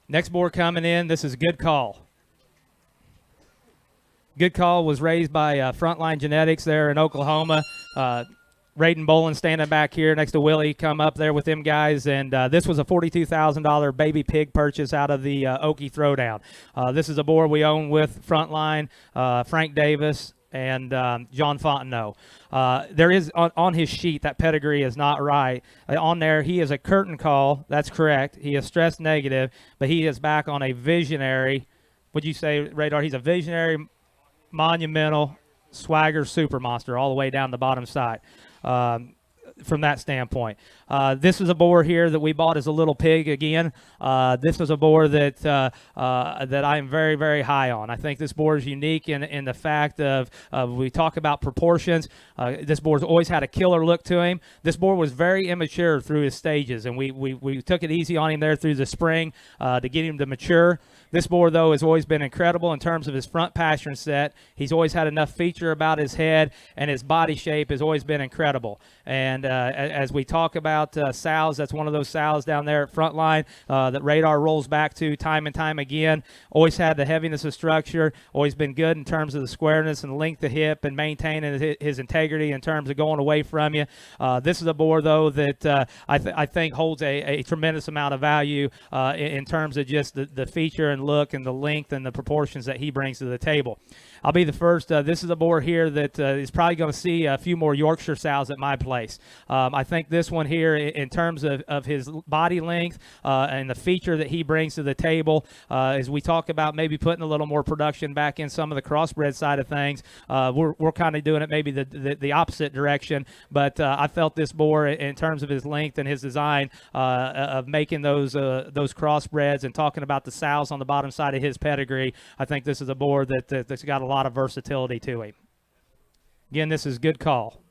Next board coming in, this is Good Call. Good Call was raised by Frontline Genetics there in Oklahoma. Raiden Bolin standing back here next to Willie, come up there with them guys, and this was a $42,000 baby pig purchase out of the Okie Throwdown. This is a board we own with Frontline, Frank Davis, and John Fontenot. There is on his sheet, that pedigree is not right. On there, he is a curtain call. That's correct. He is stress negative, but he is back on a visionary. Would you say, Radar? He's a visionary, monumental, swagger super monster all the way down the bottom side. From that standpoint, this is a boar here that we bought as a little pig again. This is a boar that that I am very, very high on. I think this boar is unique in the fact of we talk about proportions. This boar's always had a killer look to him. This boar was very immature through his stages, and we took it easy on him there through the spring to get him to mature. This boar, though, has always been incredible in terms of his front pasture set. He's always had enough feature about his head, and his body shape has always been incredible. And as we talk about sows, that's one of those sows down there at Frontline that Radar rolls back to time and time again. Always had the heaviness of structure, always been good in terms of the squareness and length of hip and maintaining his integrity in terms of going away from you. This is a boar, though, that I think holds a tremendous amount of value in terms of just the feature and look and the length and the proportions that he brings to the table. I'll be the first. This is a boar here that is probably going to see a few more Yorkshire sows at my place. I think this one here, in terms of his body length and the feature that he brings to the table, as we talk about maybe putting a little more production back in some of the crossbred side of things, we're kind of doing it maybe the opposite direction. But I felt this boar, in terms of his length and his design of making those crossbreds and talking about the sows on the bottom side of his pedigree, I think this is a boar that's got a lot of versatility to him. Again, this is Good Call.